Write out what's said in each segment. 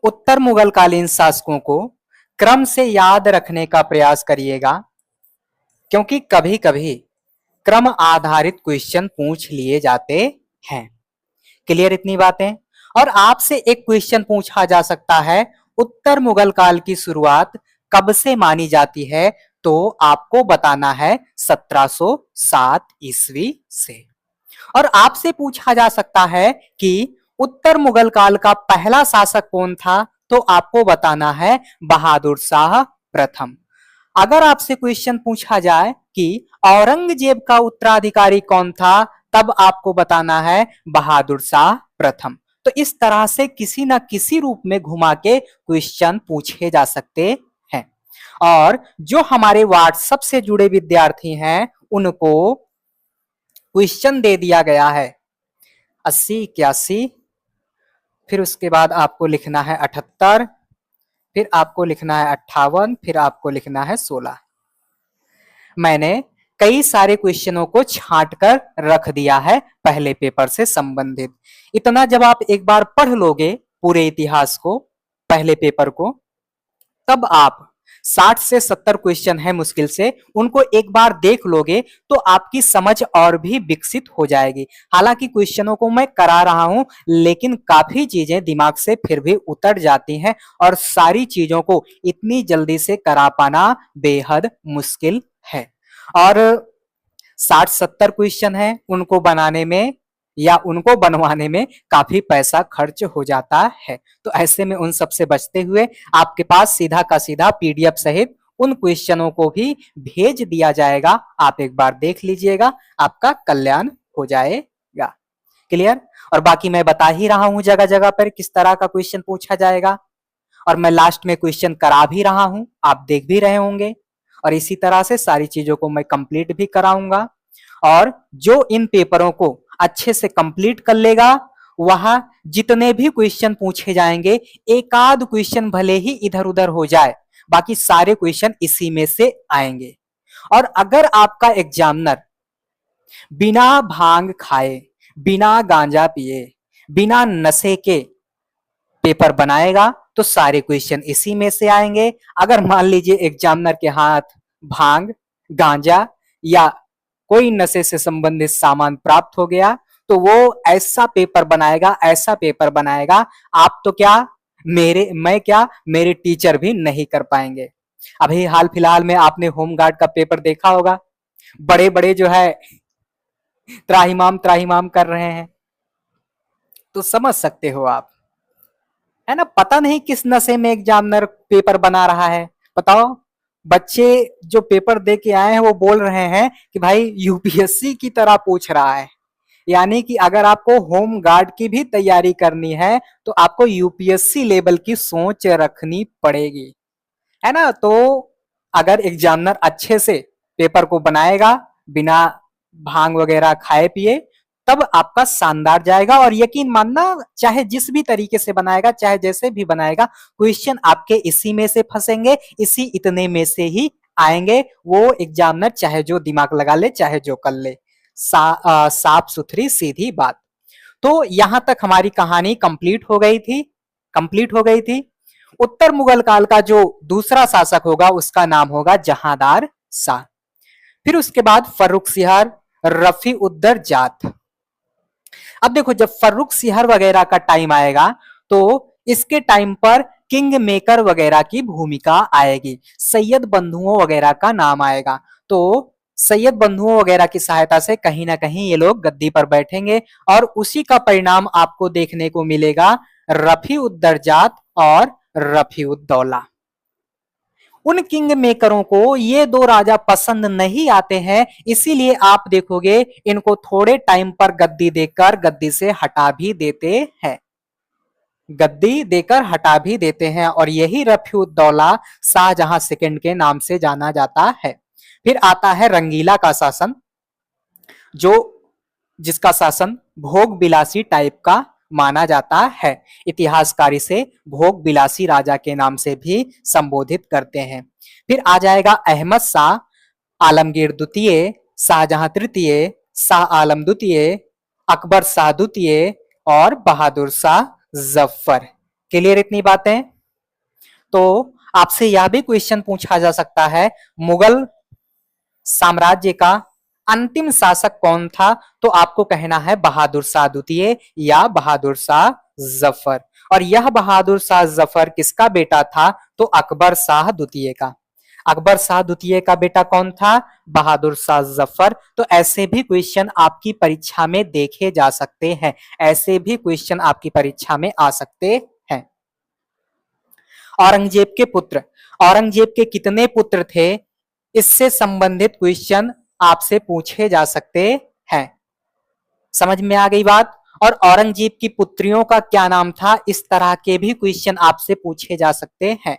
उत्तर मुगल कालीन शासकों को क्रम से याद रखने का प्रयास करिएगा, क्योंकि कभी कभी क्रम आधारित क्वेश्चन पूछ लिए जाते हैं। क्लियर इतनी बातें? और आपसे एक क्वेश्चन पूछा जा सकता है, उत्तर मुगल काल की शुरुआत कब से मानी जाती है? तो आपको बताना है 1707 ईस्वी से। और आपसे पूछा जा सकता है कि उत्तर मुगल काल का पहला शासक कौन था? तो आपको बताना है बहादुर शाह प्रथम। अगर आपसे क्वेश्चन पूछा जाए कि औरंगजेब का उत्तराधिकारी कौन था, तब आपको बताना है बहादुर शाह प्रथम। तो इस तरह से किसी ना किसी रूप में घुमा के क्वेश्चन पूछे जा सकते हैं। और जो हमारे व्हाट्सएप से जुड़े विद्यार्थी हैं, उनको क्वेश्चन दे दिया गया है 80, 81, फिर उसके बाद आपको लिखना है 78, फिर आपको लिखना है 58, फिर आपको लिखना है 16। मैंने कई सारे क्वेश्चनों को छांट कर रख दिया है पहले पेपर से संबंधित। इतना जब आप एक बार पढ़ लोगे पूरे इतिहास को, पहले पेपर को, तब आप 60 से 70 क्वेश्चन है मुश्किल से, उनको एक बार देख लोगे तो आपकी समझ और भी विकसित हो जाएगी। हालांकि क्वेश्चनों को मैं करा रहा हूं, लेकिन काफी चीजें दिमाग से फिर भी उतर जाती हैं और सारी चीजों को इतनी जल्दी से करा पाना बेहद मुश्किल है। और 60-70 क्वेश्चन है, उनको बनाने में या उनको बनवाने में काफी पैसा खर्च हो जाता है। तो ऐसे में उन सब से बचते हुए आपके पास सीधा का सीधा पीडीएफ सहित उन क्वेश्चनों को भी भेज दिया जाएगा। आप एक बार देख लीजिएगा, आपका कल्याण हो जाएगा। क्लियर? और बाकी मैं बता ही रहा हूं जगह जगह पर किस तरह का क्वेश्चन पूछा जाएगा, और मैं लास्ट में क्वेश्चन करा भी रहा हूं, आप देख भी रहे होंगे। और इसी तरह से सारी चीजों को मैं कंप्लीट भी कराऊंगा। और जो इन पेपरों को अच्छे से कंप्लीट कर लेगा, वहां जितने भी क्वेश्चन पूछे जाएंगे, एक आध क्वेश्चन भले ही इधर उधर हो जाए, बाकी सारे क्वेश्चन इसी में से आएंगे। और अगर आपका एग्जामिनर बिना भांग खाए, बिना गांजा पिए, बिना नशे के पेपर बनाएगा, तो सारे क्वेश्चन इसी में से आएंगे। अगर मान लीजिए एग्जामिनर के हाथ भांग, गांजा या कोई नशे से संबंधित सामान प्राप्त हो गया, तो वो ऐसा पेपर बनाएगा, ऐसा पेपर बनाएगा, आप तो क्या, मैं क्या, मेरे टीचर भी नहीं कर पाएंगे। अभी हाल फिलहाल में आपने होमगार्ड का पेपर देखा होगा, बड़े बड़े जो है त्राहिमाम त्राहिमाम कर रहे हैं, तो समझ सकते हो आप, है ना? पता नहीं किस नशे में एग्जामिनर पेपर बना रहा है। बताओ, बच्चे जो पेपर दे के आए हैं वो बोल रहे हैं कि भाई यूपीएससी की तरह पूछ रहा है। यानी कि अगर आपको होम गार्ड की भी तैयारी करनी है, तो आपको यूपीएससी लेवल की सोच रखनी पड़ेगी, है ना? तो अगर एग्जामिनर अच्छे से पेपर को बनाएगा, बिना भांग वगैरह खाए पिए, तब आपका शानदार जाएगा। और यकीन मानना, चाहे जिस भी तरीके से बनाएगा, चाहे जैसे भी बनाएगा, क्वेश्चन आपके इसी में से फंसेंगे, इसी इतने में से ही आएंगे। वो एग्जामिनर चाहे जो दिमाग लगा ले, चाहे जो कर ले, साफ सुथरी सीधी बात। तो यहां तक हमारी कहानी कंप्लीट हो गई थी। उत्तर मुगल काल का जो दूसरा शासक होगा, उसका नाम होगा जहांदार शाह। फिर उसके बाद फर्रुखसिहर, रफी उद्दर जाट। अब देखो, जब फर्रुखसिहर वगैरह का टाइम आएगा, तो इसके टाइम पर किंग मेकर वगैरह की भूमिका आएगी, सैयद बंधुओं वगैरह का नाम आएगा। तो सैयद बंधुओं वगैरह की सहायता से कहीं ना कहीं ये लोग गद्दी पर बैठेंगे, और उसी का परिणाम आपको देखने को मिलेगा रफी उद्दर जाट और रफी उद्दौला। उन किंग मेकरों को ये दो राजा पसंद नहीं आते हैं, इसीलिए आप देखोगे इनको थोड़े टाइम पर गद्दी देकर गद्दी से हटा भी देते हैं, गद्दी देकर हटा भी देते हैं। और यही रफीउद्दौला शाहजहां सेकंड के नाम से जाना जाता है। फिर आता है रंगीला का शासन, जो जिसका शासन भोग बिलासी टाइप का माना जाता है। इतिहासकारी से भोग बिलासी राजा के नाम से भी संबोधित करते हैं। फिर आ जाएगा अहमद शाह, आलमगीर द्वितीय, शाहजहां तृतीय, शाह आलम द्वितीय, अकबर शाह द्वितीय और बहादुर शाह जफर। क्लियर इतनी बातें? तो आपसे यह भी क्वेश्चन पूछा जा सकता है, मुगल साम्राज्य का अंतिम शासक कौन था? तो आपको कहना है बहादुर शाह द्वितीय या बहादुर शाह जफर। और यह बहादुर शाह जफर किसका बेटा था? तो अकबर शाह द्वितीय का। अकबर शाह द्वितीय का बेटा कौन था? बहादुर शाह जफर। तो ऐसे भी क्वेश्चन आपकी परीक्षा में देखे जा सकते हैं, ऐसे भी क्वेश्चन आपकी परीक्षा में आ सकते हैं। औरंगजेब के पुत्र, औरंगजेब के कितने पुत्र थे? इससे संबंधित क्वेश्चन आपसे पूछे जा सकते हैं। समझ में आ गई बात? और औरंगजेब की पुत्रियों का क्या नाम था? इस तरह के भी क्वेश्चन आपसे पूछे जा सकते हैं।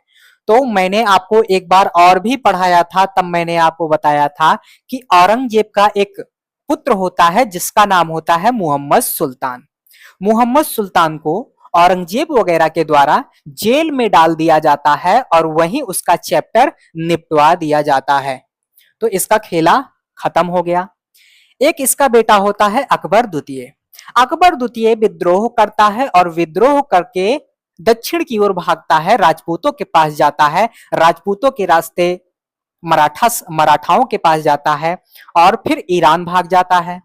तो मैंने आपको एक बार और भी पढ़ाया था, तब मैंने आपको बताया था कि औरंगजेब का एक पुत्र होता है जिसका नाम होता है मोहम्मद सुल्तान। मोहम्मद सुल्तान को औरंगजेब वगैरह के द्वारा जेल में डाल दिया जाता है और वहीं उसका चैप्टर निपटवा दिया जाता है। तो इसका खेला खत्म हो गया। एक इसका बेटा होता है अकबर द्वितीय। अकबर द्वितीय विद्रोह करता है और विद्रोह करके दक्षिण की ओर भागता है, राजपूतों के पास जाता है, राजपूतों के रास्ते मराठाओं के पास जाता है और फिर ईरान भाग जाता है।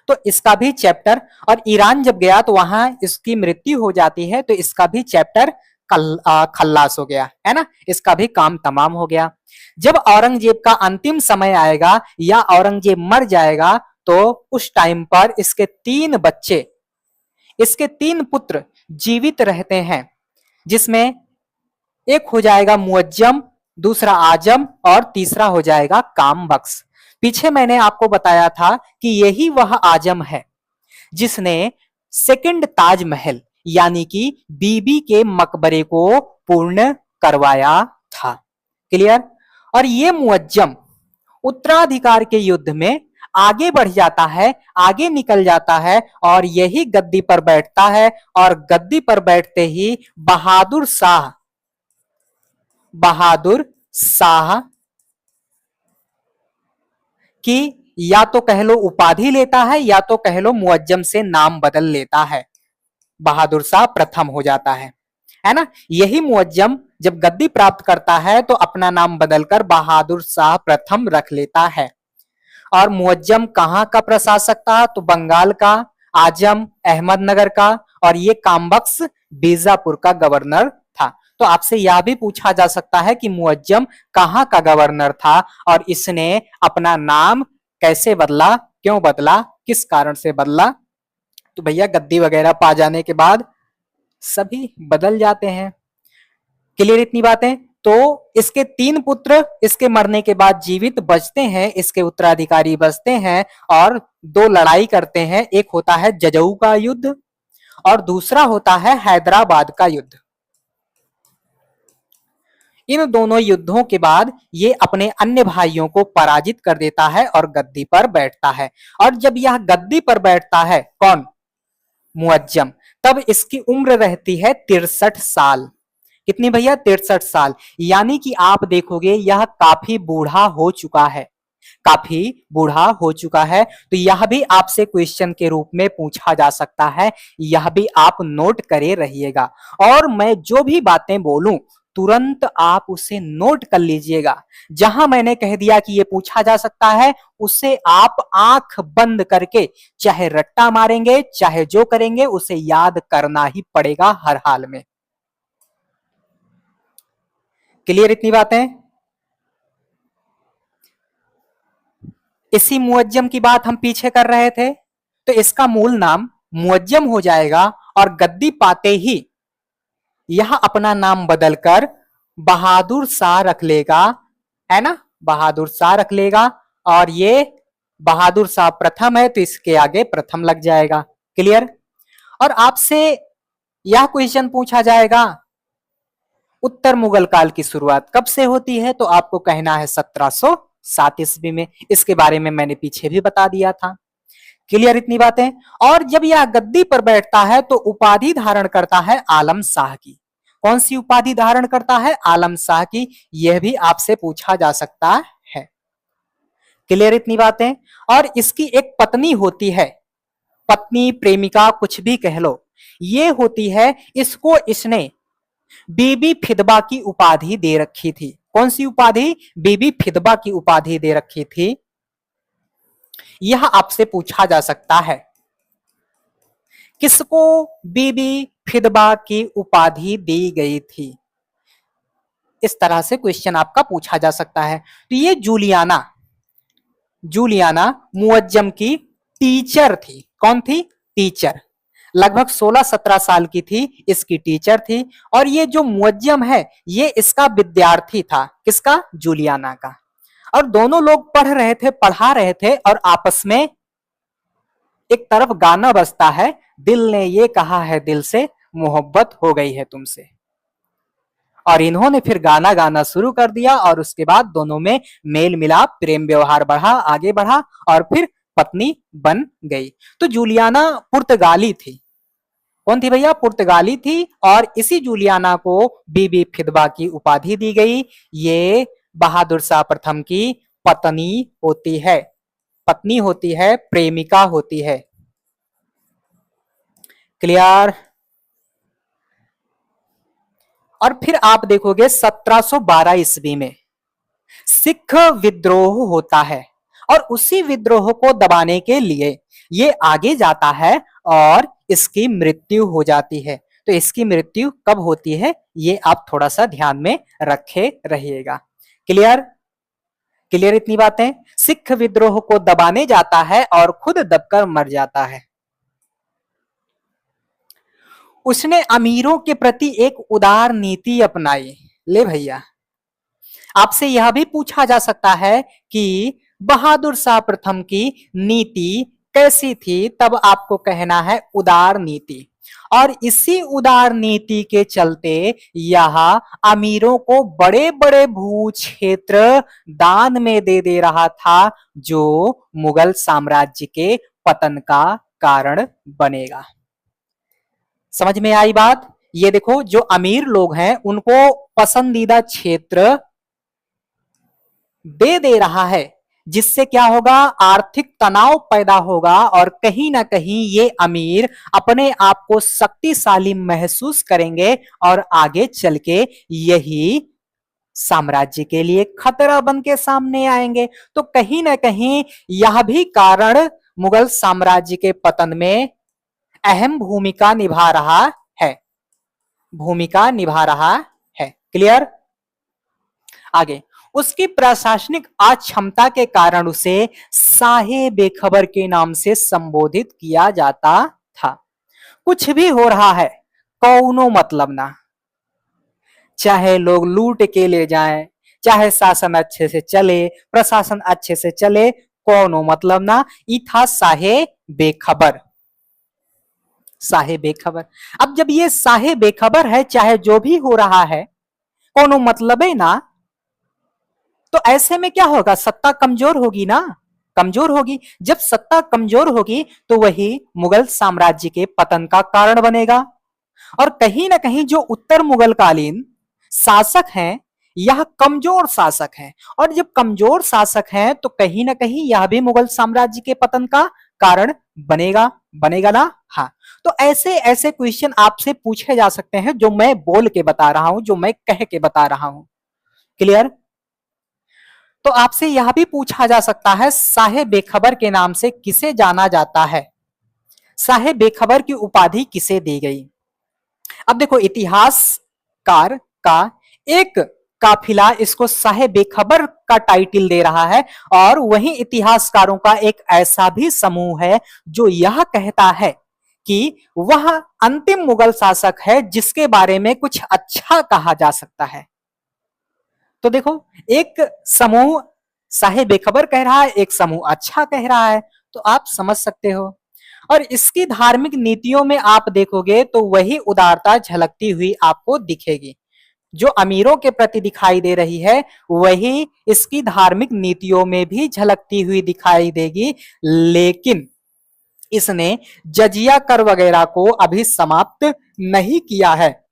तो इसका भी चैप्टर, और ईरान जब गया तो वहां इसकी मृत्यु हो जाती है, तो इसका भी चैप्टर खल्लास हो गया, है ना, इसका भी काम तमाम हो गया। जब औरंगजेब का अंतिम समय आएगा या औरंगजेब मर जाएगा तो उस टाइम पर इसके 3 बच्चे, इसके 3 पुत्र जीवित रहते हैं, जिसमें एक हो जाएगा मुअज्जम, दूसरा आजम और तीसरा हो जाएगा कामबख्श। पीछे मैंने आपको बताया था कि यही वह आजम है जिसने सेकंड ताजमहल यानी कि बीबी के मकबरे को पूर्ण करवाया था। क्लियर? और ये मुअज्जम उत्तराधिकार के युद्ध में आगे बढ़ जाता है, आगे निकल जाता है और यही गद्दी पर बैठता है, और गद्दी पर बैठते ही बहादुर शाह की या तो कह लो उपाधि लेता है या तो कह लो मुअज्जम से नाम बदल लेता है, बहादुर शाह प्रथम हो जाता है ना। यही मुअज्जम जब गद्दी प्राप्त करता है तो अपना नाम बदलकर बहादुर शाह प्रथम रख लेता है। और मुअज्जम कहां का प्रशासक था? तो बंगाल का, आजम अहमदनगर का, और ये कामबख्श बीजापुर का गवर्नर था। तो आपसे यह भी पूछा जा सकता है कि मुअज्जम कहां का गवर्नर था और इसने अपना नाम कैसे बदला, क्यों बदला, किस कारण से बदला? तो भैया गद्दी वगैरह पा जाने के बाद सभी बदल जाते हैं। क्लियर इतनी बातें? तो इसके 3 पुत्र इसके मरने के बाद जीवित बचते हैं, इसके उत्तराधिकारी बचते हैं और 2 लड़ाई करते हैं। एक होता है जजऊ का युद्ध और दूसरा होता है हैदराबाद का युद्ध। इन दोनों युद्धों के बाद ये अपने अन्य भाइयों को पराजित कर देता है और गद्दी पर बैठता है। और जब यह गद्दी पर बैठता है, कौन? मुअज्जम, तब इसकी उम्र रहती है 63 साल। कितनी भैया? 63 साल। यानी कि आप देखोगे यह काफी बूढ़ा हो चुका है, काफी बूढ़ा हो चुका है। तो यह भी आपसे क्वेश्चन के रूप में पूछा जा सकता है, यह भी आप नोट करे रहिएगा। और मैं जो भी बातें बोलूं तुरंत आप उसे नोट कर लीजिएगा। जहां मैंने कह दिया कि ये पूछा जा सकता है, उसे आप आंख बंद करके चाहे रट्टा मारेंगे चाहे जो करेंगे उसे याद करना ही पड़ेगा हर हाल में। क्लियर इतनी बातें? इसी मुअज्जम की बात हम पीछे कर रहे थे। तो इसका मूल नाम मुअज्जम हो जाएगा और गद्दी पाते ही यह अपना नाम बदलकर बहादुर शाह रख लेगा, है ना, बहादुर शाह रख लेगा। और ये बहादुर शाह प्रथम है तो इसके आगे प्रथम लग जाएगा। क्लियर? और आपसे यह क्वेश्चन पूछा जाएगा उत्तर मुगल काल की शुरुआत कब से होती है? तो आपको कहना है 1707 ईस्वी में। इसके बारे में मैंने पीछे भी बता दिया था। क्लियर इतनी बातें? और जब यह गद्दी पर बैठता है तो उपाधि धारण करता है आलम शाह की। कौन सी उपाधि धारण करता है? आलम शाह की। यह भी आपसे पूछा जा सकता है। क्लियर इतनी बातें? और इसकी एक पत्नी होती है, पत्नी, प्रेमिका, कुछ भी कह लो, ये होती है, इसको इसने बीबी फिदबा की उपाधि दे रखी थी। कौन सी उपाधि? बीबी फिदबा की उपाधि दे रखी थी। यह आपसे पूछा जा सकता है। किसको बीबी फिदबा की उपाधि दी गई थी? इस तरह से क्वेश्चन आपका पूछा जा सकता है। तो ये जूलियाना जूलियाना मुअज्जम की टीचर थी। कौन थी? टीचर। लगभग 16-17 साल की थी, इसकी टीचर थी। और ये जो मुअज्जम है ये इसका विद्यार्थी था। किसका? जूलियाना का। और दोनों लोग पढ़ रहे थे, पढ़ा रहे थे, और आपस में एक तरफ गाना बजता है, दिल ने ये कहा है दिल से, मोहब्बत हो गई है तुमसे। और इन्होंने फिर गाना गाना शुरू कर दिया और उसके बाद दोनों में मेल मिलाप, प्रेम व्यवहार बढ़ा, आगे बढ़ा और फिर पत्नी बन गई। तो जूलियाना पुर्तगाली थी। कौन थी भैया? पुर्तगाली थी। और इसी जूलियाना को बीबी फिदबा की उपाधि दी गई। ये बहादुर शाह प्रथम की पत्नी होती है। पत्नी होती है, प्रेमिका होती है। क्लियर? और फिर आप देखोगे 1712 ईस्वी में सिख विद्रोह होता है और उसी विद्रोह को दबाने के लिए ये आगे जाता है और इसकी मृत्यु हो जाती है। तो इसकी मृत्यु कब होती है ये आप थोड़ा सा ध्यान में रखे रहिएगा। क्लियर? क्लियर इतनी बातें? सिख विद्रोह को दबाने जाता है और खुद दबकर मर जाता है। उसने अमीरों के प्रति एक उदार नीति अपनाई। ले भैया, आपसे यह भी पूछा जा सकता है कि बहादुर शाह प्रथम की नीति कैसी थी, तब आपको कहना है उदार नीति। और इसी उदार नीति के चलते यह अमीरों को बड़े बड़े भू क्षेत्र दान में दे रहा था, जो मुगल साम्राज्य के पतन का कारण बनेगा। समझ में आई बात? ये देखो, जो अमीर लोग हैं उनको पसंदीदा क्षेत्र दे रहा है, जिससे क्या होगा? आर्थिक तनाव पैदा होगा और कहीं ना कहीं ये अमीर अपने आप को शक्तिशाली महसूस करेंगे और आगे चल के यही साम्राज्य के लिए खतरा बन के सामने आएंगे। तो कहीं ना कहीं यह भी कारण मुगल साम्राज्य के पतन में अहम भूमिका निभा रहा है। भूमिका निभा रहा है। क्लियर? आगे, उसकी प्रशासनिक अक्षमता के कारण उसे साहे बेखबर के नाम से संबोधित किया जाता था। कुछ भी हो रहा है, कौनो मतलब ना, चाहे लोग लूट के ले जाएं, चाहे शासन अच्छे से चले, प्रशासन अच्छे से चले, कौनो मतलब ना, ई था साहे बेखबर। साहे बेखबर। अब जब ये साहे बेखबर है, चाहे जो भी हो रहा है कोनो मतलब है ना, तो ऐसे में क्या होगा? सत्ता कमजोर होगी ना, कमजोर होगी। जब सत्ता कमजोर होगी तो वही मुगल साम्राज्य के पतन का कारण बनेगा। और कहीं ना कहीं जो उत्तर मुगल कालीन शासक हैं यह कमजोर शासक हैं, और जब कमजोर शासक हैं तो कहीं ना कहीं यह भी मुगल साम्राज्य के पतन का कारण बनेगा। बनेगा ना? हाँ। तो ऐसे ऐसे क्वेश्चन आपसे पूछे जा सकते हैं, जो मैं बोल के बता रहा हूं, जो मैं कह के बता रहा हूं। क्लियर? तो आपसे यह भी पूछा जा सकता है, साहे बेखबर के नाम से किसे जाना जाता है? साहे बेखबर की उपाधि किसे दी गई? अब देखो, इतिहासकार का एक काफिला इसको साहे बेखबर का टाइटल दे रहा है, और वहीं इतिहासकारों का एक ऐसा भी समूह है जो यह कहता है कि वह अंतिम मुगल शासक है जिसके बारे में कुछ अच्छा कहा जा सकता है। तो देखो, एक समूह साहे बेखबर कह रहा है, एक समूह अच्छा कह रहा है, तो आप समझ सकते हो। और इसकी धार्मिक नीतियों में आप देखोगे तो वही उदारता झलकती हुई आपको दिखेगी, जो अमीरों के प्रति दिखाई दे रही है वही इसकी धार्मिक नीतियों में भी झलकती हुई दिखाई देगी। लेकिन इसने जजिया कर वगैरह को अभी समाप्त नहीं किया है,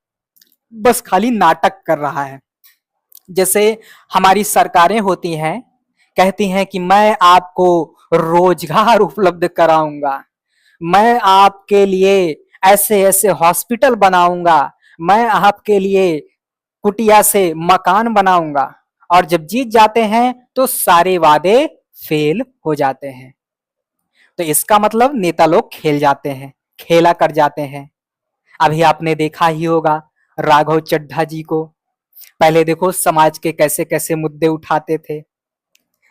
बस खाली नाटक कर रहा है। जैसे हमारी सरकारें होती हैं, कहती हैं कि मैं आपको रोजगार उपलब्ध कराऊंगा, मैं आपके लिए ऐसे ऐसे हॉस्पिटल बनाऊंगा, मैं आपके लिए कुटिया से मकान बनाऊंगा। और जब जीत जाते हैं तो सारे वादे फेल हो जाते हैं। तो इसका मतलब नेता लोग खेल जाते हैं, खेला कर जाते हैं। अभी आपने देखा ही होगा राघव चड्ढा जी को। पहले देखो समाज के कैसे कैसे मुद्दे उठाते थे,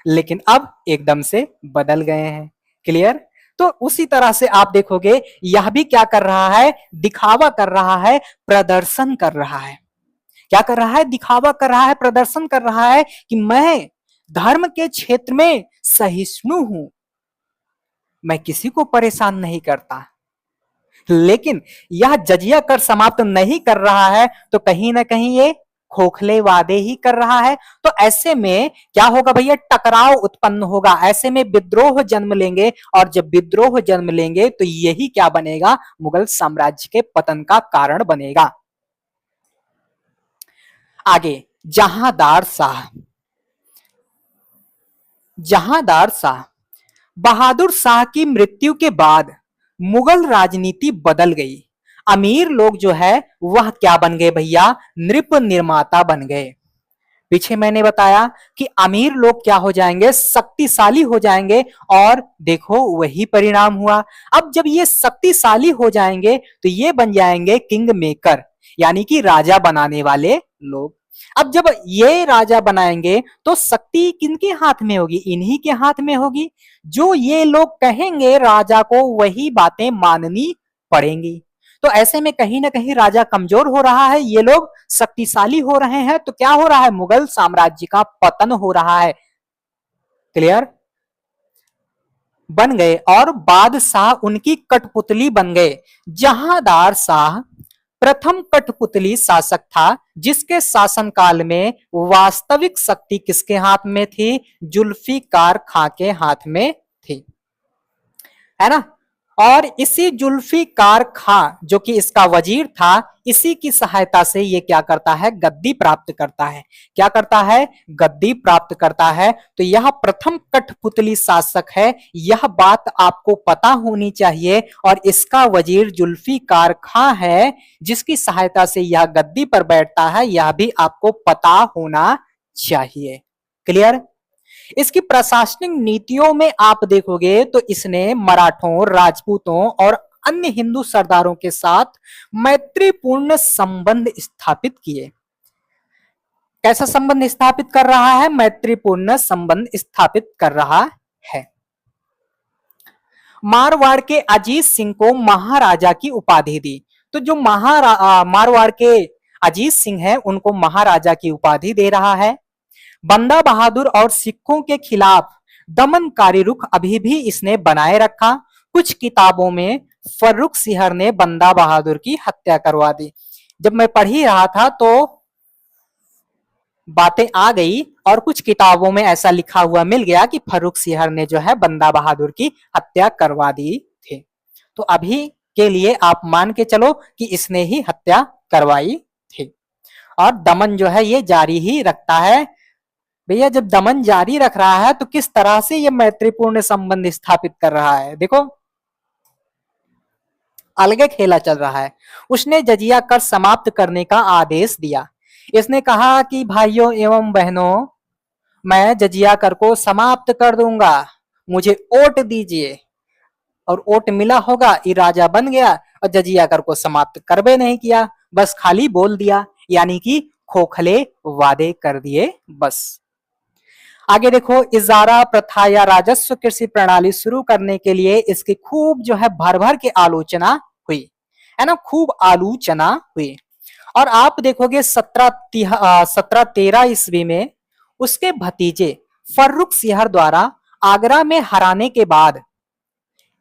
लेकिन अब एकदम से बदल गए हैं। क्लियर? तो उसी तरह से आप देखोगे यह भी क्या कर रहा है, दिखावा कर रहा है, प्रदर्शन कर रहा है। क्या कर रहा है? दिखावा कर रहा है, प्रदर्शन कर रहा है कि मैं धर्म के क्षेत्र में सहिष्णु हूं, मैं किसी को परेशान नहीं करता। लेकिन यह जजिया कर समाप्त नहीं कर रहा है तो कहीं ना कहीं ये खोखले वादे ही कर रहा है। तो ऐसे में क्या होगा भैया? टकराव उत्पन्न होगा, ऐसे में विद्रोह जन्म लेंगे। और जब विद्रोह जन्म लेंगे तो यही क्या बनेगा? मुगल साम्राज्य के पतन का कारण बनेगा। आगे जहांदार शाह। जहांदार शाह, बहादुर शाह की मृत्यु के बाद मुगल राजनीति बदल गई। अमीर लोग जो है वह क्या बन गए भैया? नृप निर्माता बन गए। पीछे मैंने बताया कि अमीर लोग क्या हो जाएंगे? शक्तिशाली हो जाएंगे। और देखो वही परिणाम हुआ। अब जब ये शक्तिशाली हो जाएंगे तो ये बन जाएंगे किंग मेकर, यानी कि राजा बनाने वाले लोग। अब जब ये राजा बनाएंगे तो शक्ति किनके हाथ में होगी? इन्हीं के हाथ में होगी। जो ये लोग कहेंगे राजा को वही बातें माननी पड़ेंगी। तो ऐसे में कहीं ना कहीं राजा कमजोर हो रहा है, ये लोग शक्तिशाली हो रहे हैं। तो क्या हो रहा है? मुगल साम्राज्य का पतन हो रहा है। क्लियर? बन गए और बादशाह उनकी कठपुतली बन गए। जहांदार शाह प्रथम कठपुतली शासक था जिसके शासनकाल में वास्तविक शक्ति किसके हाथ में थी? जुल्फिकार खां के हाथ में थी, है ना। और इसी जुल्फिकार खां जो कि इसका वजीर था, इसी की सहायता से ये क्या करता है? गद्दी प्राप्त करता है। क्या करता है? गद्दी प्राप्त करता है। तो यह प्रथम कठपुतली शासक है, यह बात आपको पता होनी चाहिए। और इसका वजीर जुल्फिकार खां है जिसकी सहायता से यह गद्दी पर बैठता है, यह भी आपको पता होना चाहिए। क्लियर? इसकी प्रशासनिक नीतियों में आप देखोगे तो इसने मराठों, राजपूतों और अन्य हिंदू सरदारों के साथ मैत्रीपूर्ण संबंध स्थापित किए। कैसा संबंध स्थापित कर रहा है? मैत्रीपूर्ण संबंध स्थापित कर रहा है। मारवाड़ के अजीत सिंह को महाराजा की उपाधि दी। तो जो मारवाड़ के अजीत सिंह है उनको महाराजा की उपाधि दे रहा है। बंदा बहादुर और सिखों के खिलाफ दमनकारी रुख अभी भी इसने बनाए रखा। कुछ किताबों में फर्रुख सिहर ने बंदा बहादुर की हत्या करवा दी। जब मैं पढ़ ही रहा था तो बातें आ गई और कुछ किताबों में ऐसा लिखा हुआ मिल गया कि फर्रुख सिहर ने जो है बंदा बहादुर की हत्या करवा दी थी। तो अभी के लिए आप मान के चलो कि इसने ही हत्या करवाई थी। और दमन जो है ये जारी ही रखता है। भैया जब दमन जारी रख रहा है तो किस तरह से ये मैत्रीपूर्ण संबंध स्थापित कर रहा है? देखो अलग खेला चल रहा है। उसने जजिया कर समाप्त करने का आदेश दिया। इसने कहा कि भाइयों एवं बहनों, मैं जजिया कर को समाप्त कर दूंगा, मुझे वोट दीजिए। और वोट मिला होगा, ये राजा बन गया और जजिया कर को समाप्त करबे नहीं किया, बस खाली बोल दिया, यानी कि खोखले वादे कर दिए बस। आगे देखो, इजारा प्रथा या राजस्व कृषि प्रणाली शुरू करने के लिए इसकी खूब जो है भर भर के आलोचना हुई, है ना, खूब आलोचना हुई। और आप देखोगे 1713 ईस्वी में उसके भतीजे फर्रुख सिहर द्वारा आगरा में हराने के बाद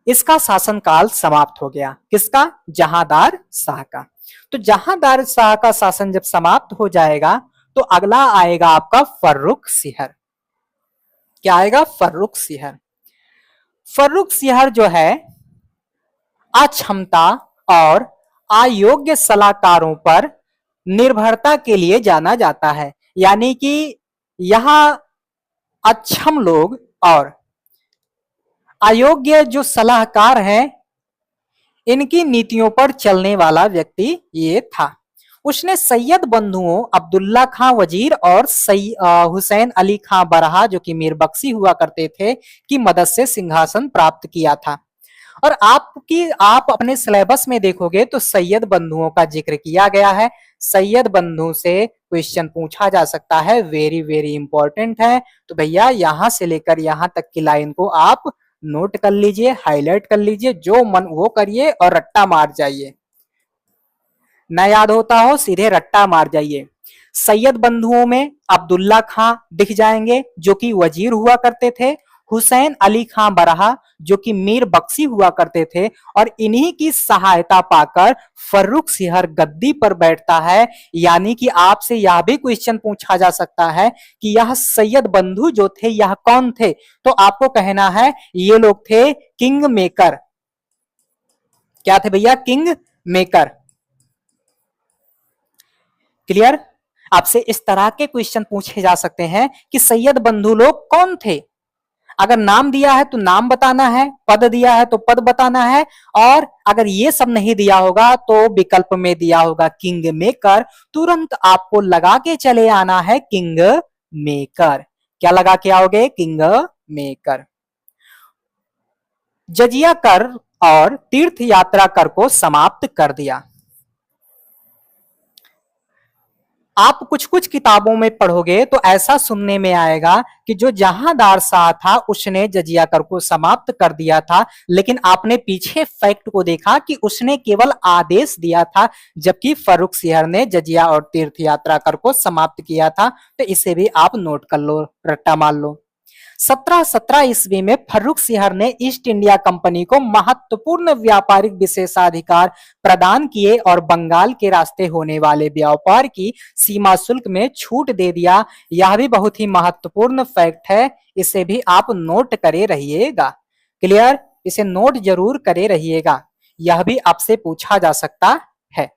इसका शासनकाल समाप्त हो गया। किसका? जहांदार शाह का। तो जहांदार शाह का शासन जब समाप्त हो जाएगा तो अगला आएगा आपका फर्रुख सिहर। क्या आएगा? फर्रुख सिहर। फर्रुख सिहर जो है अक्षमता और अयोग्य सलाहकारों पर निर्भरता के लिए जाना जाता है। यानी कि यहां अक्षम लोग और अयोग्य जो सलाहकार हैं इनकी नीतियों पर चलने वाला व्यक्ति ये था। उसने सैयद बंधुओं अब्दुल्ला खां वजीर और हुसैन अली खां बरहा जो कि मीर बख्शी हुआ करते थे की मदद से सिंहासन प्राप्त किया था। और आप अपने सिलेबस में देखोगे तो सैयद बंधुओं का जिक्र किया गया है। सैयद बंधु से क्वेश्चन पूछा जा सकता है, वेरी वेरी इंपॉर्टेंट है। तो भैया यहां से लेकर यहां तक की लाइन को आप नोट कर लीजिए, हाईलाइट कर लीजिए, जो मन वो करिए और रट्टा मार जाइए। न याद होता हो सीधे रट्टा मार जाइए। सैयद बंधुओं में अब्दुल्ला खां दिख जाएंगे जो कि वजीर हुआ करते थे, हुसैन अली खां बरहा जो कि मीर बख्शी हुआ करते थे, और इन्हीं की सहायता पाकर फर्रुख सिहर गद्दी पर बैठता है। यानी कि आपसे यह भी क्वेश्चन पूछा जा सकता है कि यह सैयद बंधु जो थे यह कौन थे, तो आपको कहना है ये लोग थे किंग मेकर। क्या थे भैया? King maker. क्लियर? आपसे इस तरह के क्वेश्चन पूछे जा सकते हैं कि सैयद बंधु लोग कौन थे। अगर नाम दिया है तो नाम बताना है, पद दिया है तो पद बताना है, और अगर ये सब नहीं दिया होगा तो विकल्प में दिया होगा किंग मेकर। तुरंत आपको लगा के चले आना है किंग मेकर। क्या लगा के आओगे? King maker. जजिया कर और तीर्थ यात्रा कर को समाप्त कर दिया। आप कुछ कुछ किताबों में पढ़ोगे तो ऐसा सुनने में आएगा कि जो जहांदार शाह था उसने जजिया कर को समाप्त कर दिया था, लेकिन आपने पीछे फैक्ट को देखा कि उसने केवल आदेश दिया था, जबकि फर्रुख सिहर ने जजिया और तीर्थ यात्रा कर को समाप्त किया था। तो इसे भी आप नोट कर लो, रट्टा मार लो। 1717 ईस्वी में फर्रुख सिहर ने ईस्ट इंडिया कंपनी को महत्वपूर्ण व्यापारिक विशेषाधिकार प्रदान किए और बंगाल के रास्ते होने वाले व्यापार की सीमा शुल्क में छूट दे दिया। यह भी बहुत ही महत्वपूर्ण फैक्ट है, इसे भी आप नोट करे रहिएगा। क्लियर? इसे नोट जरूर करे रहिएगा, यह भी आपसे पूछा जा सकता है।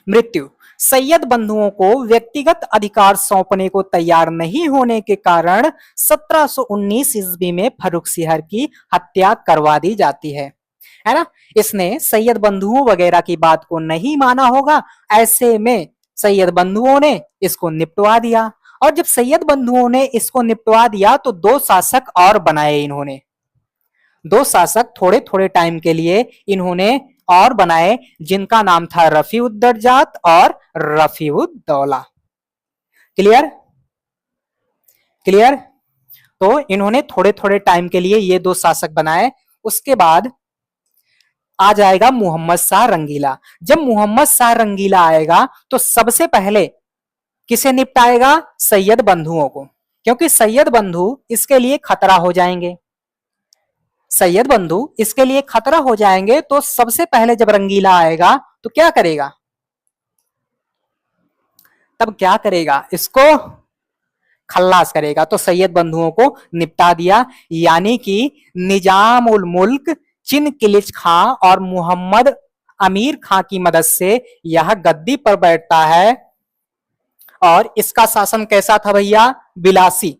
मृत्यु। सैयद बंधुओं को व्यक्तिगत अधिकार सौंपने को तैयार नहीं होने के कारण 1719 ईस्वी में फर्रुख सिहर की हत्या करवा दी जाती है ना। इसने सैयद बंधुओं वगैरह की बात को नहीं माना होगा, ऐसे में सैयद बंधुओं ने इसको निपटवा दिया। और जब सैयद बंधुओं ने इसको निपटवा दिया तो दो शासक और बनाए इन्होंने। दो शासक थोड़े थोड़े टाइम के लिए इन्होंने और बनाए, जिनका नाम था रफीउद्दर्जात और रफीउद्दौला। क्लियर? क्लियर? तो इन्होंने थोड़े थोड़े टाइम के लिए ये दो शासक बनाए। उसके बाद आ जाएगा मोहम्मद शाह रंगीला। जब मोहम्मद शाह रंगीला आएगा तो सबसे पहले किसे निपटाएगा? सैयद बंधुओं को, क्योंकि सैयद बंधु इसके लिए खतरा हो जाएंगे। सैयद बंधु इसके लिए खतरा हो जाएंगे, तो सबसे पहले जब रंगीला आएगा तो क्या करेगा? तब क्या करेगा? इसको खल्लास करेगा। तो सैयद बंधुओं को निपटा दिया, यानी कि निजाम उल मुल्क चिन किलिच खां और मोहम्मद अमीर खां की मदद से यह गद्दी पर बैठता है। और इसका शासन कैसा था भैया? बिलासी।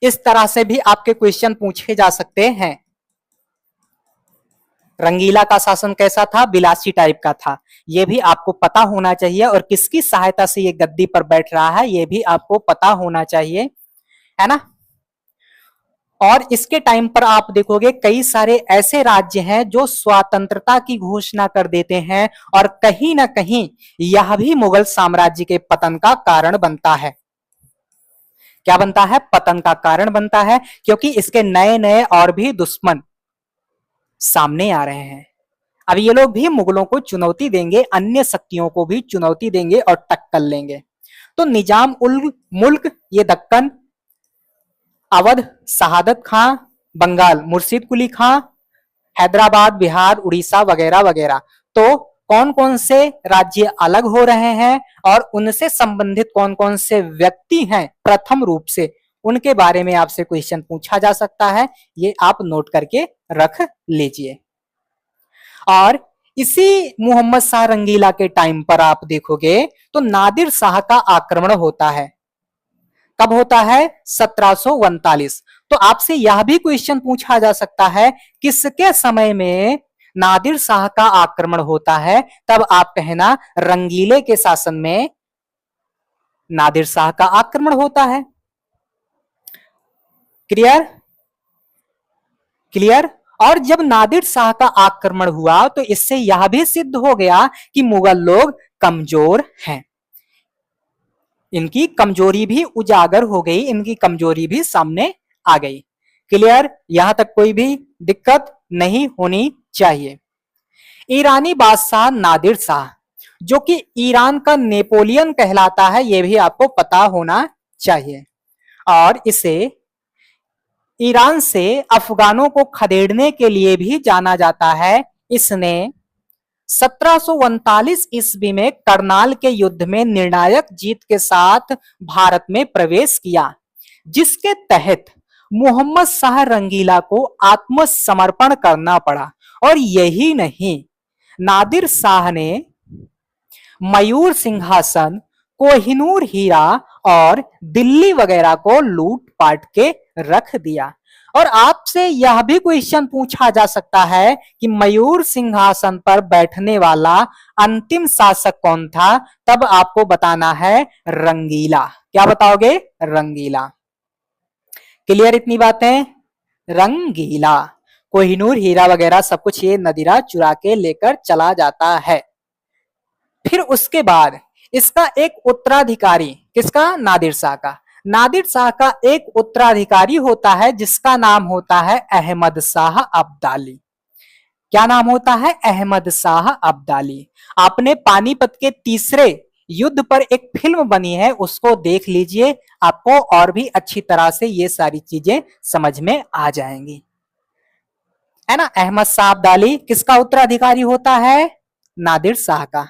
इस तरह से भी आपके क्वेश्चन पूछे जा सकते हैं। रंगीला का शासन कैसा था? बिलासी टाइप का था। यह भी आपको पता होना चाहिए, और किसकी सहायता से ये गद्दी पर बैठ रहा है यह भी आपको पता होना चाहिए, है ना। और इसके टाइम पर आप देखोगे कई सारे ऐसे राज्य हैं जो स्वतंत्रता की घोषणा कर देते हैं, और कहीं ना कहीं यह भी मुगल साम्राज्य के पतन का कारण बनता है। क्या बनता है? पतन का कारण बनता है, क्योंकि इसके नए नए और भी दुश्मन सामने आ रहे हैं। अब ये लोग भी मुगलों को चुनौती देंगे, अन्य शक्तियों को भी चुनौती देंगे और टक्कर लेंगे। तो निजाम उल मुल्क ये दक्कन, अवध शहादत खां, बंगाल मुर्शिद कुली खां, हैदराबाद बिहार उड़ीसा वगैरह वगैरह। तो कौन कौन से राज्य अलग हो रहे हैं और उनसे संबंधित कौन कौन से व्यक्ति हैं प्रथम रूप से, उनके बारे में आपसे क्वेश्चन पूछा जा सकता है। ये आप नोट करके रख लीजिए। और इसी मोहम्मद शाह रंगीला के टाइम पर आप देखोगे तो नादिर शाह का आक्रमण होता है। कब होता है? 1739। तो आपसे यह भी क्वेश्चन पूछा जा सकता है किसके समय में नादिर शाह का आक्रमण होता है, तब आप कहना रंगीले के शासन में नादिर शाह का आक्रमण होता है। क्लियर? क्लियर? और जब नादिर शाह का आक्रमण हुआ तो इससे यह भी सिद्ध हो गया कि मुगल लोग कमजोर हैं। इनकी कमजोरी भी उजागर हो गई, इनकी कमजोरी भी सामने आ गई। क्लियर? यहां तक कोई भी दिक्कत नहीं होनी चाहिए। ईरानी बादशाह नादिर शाह, जो कि ईरान का नेपोलियन कहलाता है, यह भी आपको पता होना चाहिए। और इसे ईरान से अफगानों को खदेड़ने के लिए भी जाना जाता है। इसने 1739 ईस्वी में करनाल के युद्ध में निर्णायक जीत के साथ भारत में प्रवेश किया, जिसके तहत मोहम्मद शाह रंगीला को आत्मसमर्पण करना पड़ा। और यही नहीं, नादिर शाह ने मयूर सिंहासन, कोहिनूर हीरा और दिल्ली वगैरह को लूट पाट के रख दिया। और आपसे यह भी क्वेश्चन पूछा जा सकता है कि मयूर सिंहासन पर बैठने वाला अंतिम शासक कौन था, तब आपको बताना है रंगीला। क्या बताओगे? रंगीला। क्लियर इतनी बातें? रंगीला कोहिनूर हीरा वगैरह सब कुछ ये नदीरा चुरा के लेकर चला जाता है। फिर उसके बाद इसका एक उत्तराधिकारी, किसका? नादिर शाह का। नादिर शाह का एक उत्तराधिकारी होता है जिसका नाम होता है अहमद शाह अब्दाली। क्या नाम होता है? अहमद शाह अब्दाली। आपने पानीपत के तीसरे युद्ध पर एक फिल्म बनी है, उसको देख लीजिए, आपको और भी अच्छी तरह से ये सारी चीजें समझ में आ जाएंगी, है ना। अहमद शाह अब्दाली किसका उत्तराधिकारी होता है? नादिर शाह का।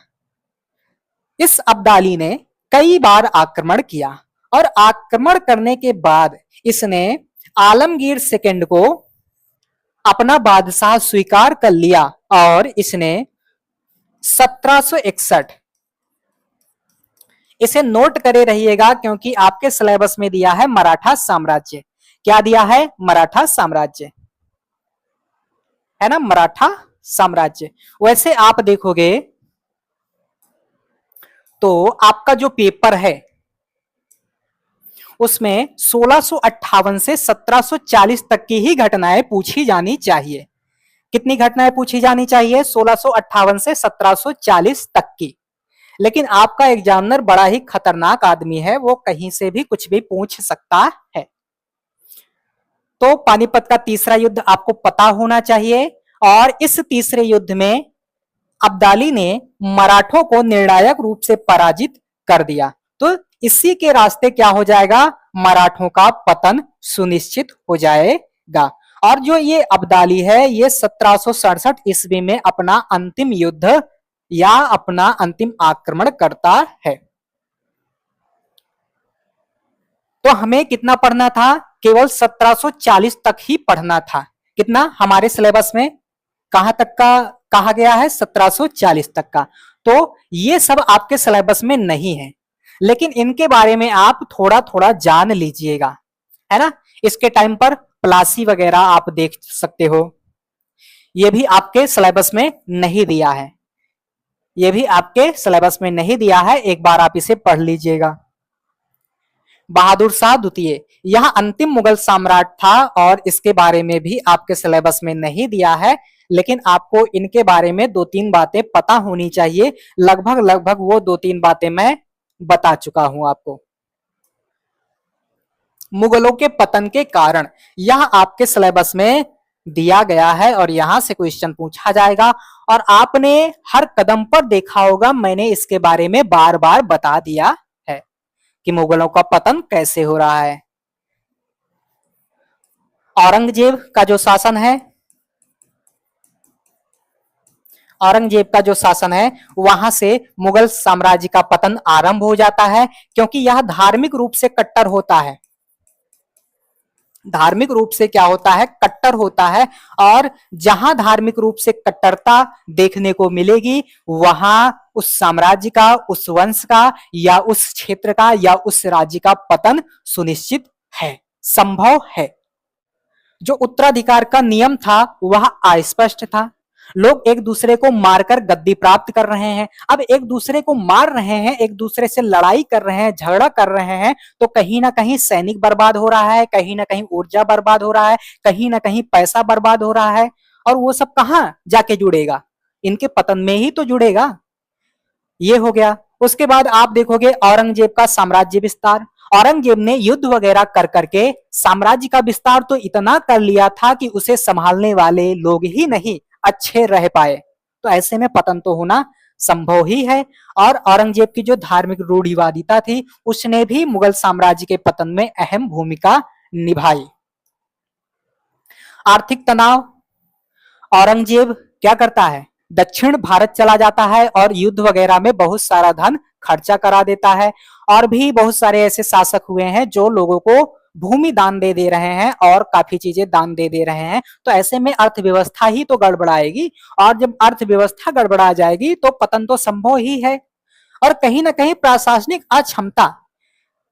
इस अब्दाली ने कई बार आक्रमण किया और आक्रमण करने के बाद इसने आलमगीर सेकंड को अपना बादशाह स्वीकार कर लिया और इसने 1761, इसे नोट करे रहिएगा क्योंकि आपके सिलेबस में दिया है मराठा साम्राज्य। क्या दिया है? मराठा साम्राज्य, है ना, मराठा साम्राज्य। वैसे आप देखोगे तो आपका जो पेपर है उसमें 1658 से 1740 तक की ही घटनाएं पूछी जानी चाहिए। कितनी घटनाएं पूछी जानी चाहिए? 1658 से 1740 तक की। लेकिन आपका एग्जामिनर बड़ा ही खतरनाक आदमी है, वो कहीं से भी कुछ भी पूछ सकता है। तो पानीपत का तीसरा युद्ध आपको पता होना चाहिए और इस तीसरे युद्ध में अब्दाली ने मराठों को निर्णायक रूप से पराजित कर दिया। तो इसी के रास्ते क्या हो जाएगा? मराठों का पतन सुनिश्चित हो जाएगा। और जो ये अब्दाली है ये 1767 ईस्वी में अपना अंतिम युद्ध या अपना अंतिम आक्रमण करता है। तो हमें कितना पढ़ना था? केवल 1740 तक ही पढ़ना था। कितना? हमारे सिलेबस में कहां तक का कहा गया है? 1740 तक का। तो ये सब आपके सिलेबस में नहीं है, लेकिन इनके बारे में आप थोड़ा थोड़ा जान लीजिएगा, है ना। इसके टाइम पर प्लासी वगैरह आप देख सकते हो, ये भी आपके सिलेबस में नहीं दिया है, ये भी आपके सिलेबस में नहीं दिया है, एक बार आप इसे पढ़ लीजिएगा। बहादुर शाह द्वितीय यह अंतिम मुगल सम्राट था और इसके बारे में भी आपके सिलेबस में नहीं दिया है, लेकिन आपको इनके बारे में 2-3 बातें पता होनी चाहिए। लगभग लगभग वो 2-3 बातें मैं बता चुका हूं आपको। मुगलों के पतन के कारण यह आपके सिलेबस में दिया गया है और यहां से क्वेश्चन पूछा जाएगा। और आपने हर कदम पर देखा होगा, मैंने इसके बारे में बार बार बता दिया है कि मुगलों का पतन कैसे हो रहा है। औरंगजेब का जो शासन है, औरंगजेब का जो शासन है वहां से मुगल साम्राज्य का पतन आरंभ हो जाता है, क्योंकि यह धार्मिक रूप से कट्टर होता है। धार्मिक रूप से क्या होता है? कट्टर होता है। और जहां धार्मिक रूप से कट्टरता देखने को मिलेगी वहां उस साम्राज्य का, उस वंश का या उस क्षेत्र का या उस राज्य का पतन सुनिश्चित है, संभव है। जो उत्तराधिकार का नियम था वह अस्पष्ट था। लोग एक दूसरे को मारकर गद्दी प्राप्त कर रहे हैं। अब एक दूसरे को मार रहे हैं, एक दूसरे से लड़ाई कर रहे हैं, झगड़ा कर रहे हैं, तो कहीं ना कहीं सैनिक बर्बाद हो रहा है, कहीं ना कहीं ऊर्जा बर्बाद हो रहा है, कहीं ना कहीं पैसा बर्बाद हो रहा है। और वो सब कहां जाके जुड़ेगा? इनके पतन में ही तो जुड़ेगा। ये हो गया। उसके बाद आप देखोगे औरंगजेब का साम्राज्य विस्तार। औरंगजेब ने युद्ध वगैरह कर करके साम्राज्य का विस्तार तो इतना कर लिया था कि उसे संभालने वाले लोग ही नहीं अच्छे रह पाए। तो ऐसे में पतन तो होना संभव ही है। और औरंगजेब की जो धार्मिक रूढ़िवादिता थी उसने भी मुगल साम्राज्य के पतन में अहम भूमिका निभाई। आर्थिक तनाव। औरंगजेब क्या करता है? दक्षिण भारत चला जाता है और युद्ध वगैरह में बहुत सारा धन खर्चा करा देता है। और भी बहुत सारे ऐसे शासक हुए हैं जो लोगों को भूमि दान दे रहे हैं और काफी चीजें दान दे रहे हैं। तो ऐसे में अर्थव्यवस्था ही तो गड़बड़ाएगी, और जब अर्थव्यवस्था गड़बड़ा जाएगी तो पतन तो संभव ही है। और कहीं ना कहीं प्रशासनिक अक्षमता।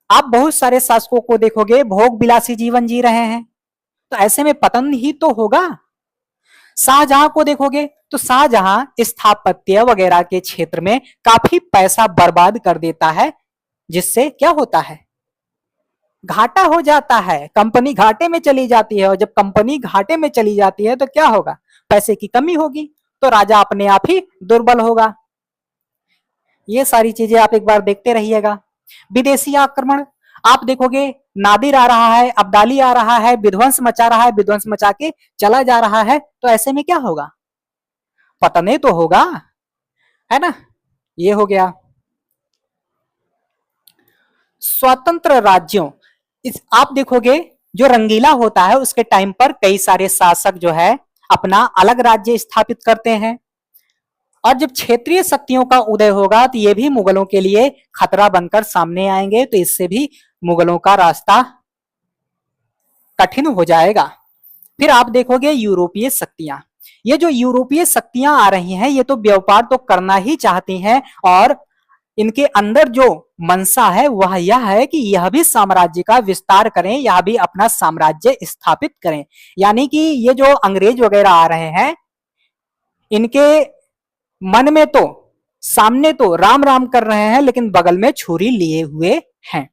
आप बहुत सारे शासकों को देखोगे भोग विलासी जीवन जी रहे हैं, तो ऐसे में पतन ही तो होगा। शाहजहां को देखोगे तो शाहजहां स्थापत्य वगैरह के क्षेत्र में काफी पैसा बर्बाद कर देता है, जिससे क्या होता है? घाटा हो जाता है, कंपनी घाटे में चली जाती है। और जब कंपनी घाटे में चली जाती है तो क्या होगा? पैसे की कमी होगी, तो राजा अपने आप ही दुर्बल होगा। ये सारी चीजें आप एक बार देखते रहिएगा। विदेशी आक्रमण। आप देखोगे नादिर आ रहा है, अब्दाली आ रहा है, विध्वंस मचा रहा है, विध्वंस मचा के चला जा रहा है, तो ऐसे में क्या होगा? पतने तो होगा, है ना। ये हो गया। स्वतंत्र राज्यों। आप देखोगे जो रंगीला होता है उसके टाइम पर कई सारे शासक जो है अपना अलग राज्य स्थापित करते हैं। और जब क्षेत्रीय शक्तियों का उदय होगा तो ये भी मुगलों के लिए खतरा बनकर सामने आएंगे, तो इससे भी मुगलों का रास्ता कठिन हो जाएगा। फिर आप देखोगे यूरोपीय शक्तियां। ये जो यूरोपीय शक्तियां आ रही हैं ये तो व्यापार तो करना ही चाहती हैं, और इनके अंदर जो मंशा है वह यह है कि यह भी साम्राज्य का विस्तार करें, यह भी अपना साम्राज्य स्थापित करें। यानी कि ये जो अंग्रेज वगैरह आ रहे हैं इनके मन में तो सामने तो राम राम कर रहे हैं, लेकिन बगल में छुरी लिए हुए हैं,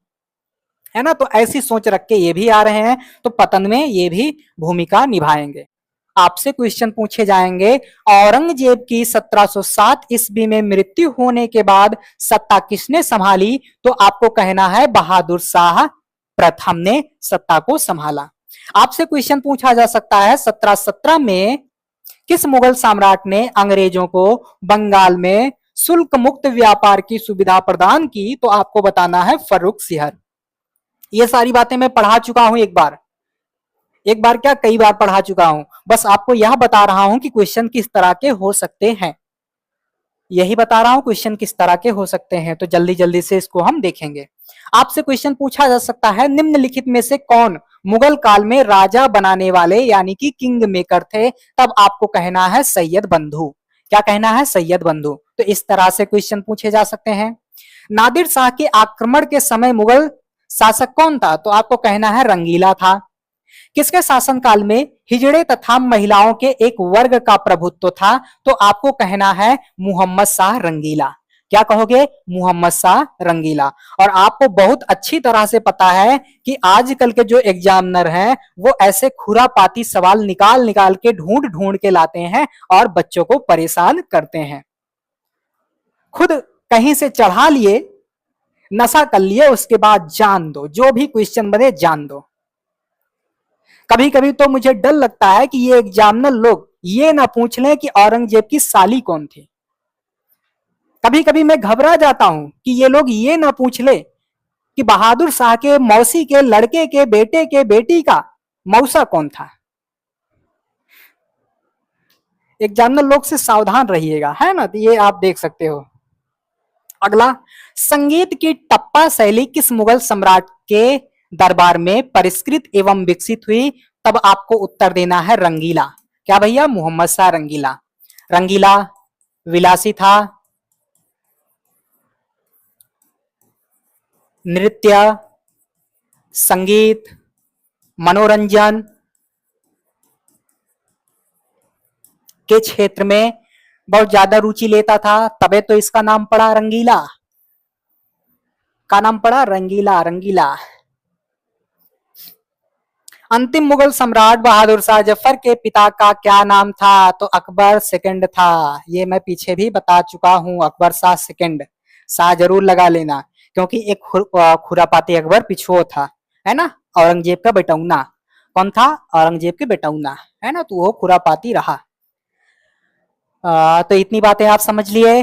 है ना। तो ऐसी सोच रख के ये भी आ रहे हैं, तो पतन में ये भी भूमिका निभाएंगे। आपसे क्वेश्चन पूछे जाएंगे, औरंगजेब की 1707 ईस्वी में मृत्यु होने के बाद सत्ता किसने संभाली? तो आपको कहना है बहादुर शाह प्रथम ने सत्ता को संभाला। आपसे क्वेश्चन पूछा जा सकता है 1717 में किस मुगल सम्राट ने अंग्रेजों को बंगाल में शुल्क मुक्त व्यापार की सुविधा प्रदान की? तो आपको बताना है फर्रुख सिहर। ये सारी बातें मैं पढ़ा चुका हूं, एक बार क्या कई बार पढ़ा चुका हूं। बस आपको यह बता रहा हूं कि क्वेश्चन किस तरह के हो सकते हैं, यही बता रहा हूं क्वेश्चन किस तरह के हो सकते हैं। तो जल्दी जल्दी से इसको हम देखेंगे। आपसे क्वेश्चन पूछा जा सकता है निम्नलिखित में से कौन मुगल काल में राजा बनाने वाले यानी कि किंग मेकर थे? तब आपको कहना है सैयद बंधु। क्या कहना है? सैयद बंधु। तो इस तरह से क्वेश्चन पूछे जा सकते हैं। नादिर शाह के आक्रमण के समय मुगल शासक कौन था? तो आपको कहना है रंगीला था। किसके शासनकाल में हिजड़े तथा महिलाओं के एक वर्ग का प्रभुत्व था? तो आपको कहना है मोहम्मद शाह रंगीला। क्या कहोगे? मोहम्मद शाह रंगीला। और आपको बहुत अच्छी तरह से पता है कि आजकल के जो एग्जामिनर हैं वो ऐसे खुरापाती सवाल निकाल निकाल के ढूंढ ढूंढ के लाते हैं और बच्चों को परेशान करते हैं। खुद कहीं से चढ़ा लिए, नशा कर लिए, उसके बाद जान दो, जो भी क्वेश्चन बने जान दो। कभी कभी तो मुझे डर लगता है कि ये एग्जामिनर लोग ये ना पूछ लें कि औरंगजेब की साली कौन थी। कभी कभी मैं घबरा जाता हूं कि ये लोग ये ना पूछ ले कि बहादुर शाह के मौसी के लड़के के बेटे के बेटी का मौसा कौन था। एग्जामिनर लोग से सावधान रहिएगा, है ना। तो ये आप देख सकते हो। अगला, संगीत की टप्पा शैली किस मुगल सम्राट के दरबार में परिष्कृत एवं विकसित हुई? तब आपको उत्तर देना है रंगीला। क्या भैया? मोहम्मद शाह रंगीला। रंगीला विलासी था, नृत्य, संगीत, मनोरंजन, के क्षेत्र में बहुत ज्यादा रुचि लेता था, तबे तो इसका नाम पड़ा रंगीला। का नाम पड़ा रंगीला, रंगीला। अंतिम मुगल सम्राट बहादुर शाह जफर के पिता का क्या नाम था? तो अकबर सेकंड था। ये मैं पीछे भी बता चुका हूं, अकबर शाह सेकंड। शाह जरूर लगा लेना, क्योंकि एक खुरापाती अकबर पिछुओ था, है ना। औरंगजेब का बेटौना। कौन था? औरंगजेब के बेटौना, है ना, तो वो खुरापाती रहा। तो इतनी बातें आप समझ लिए।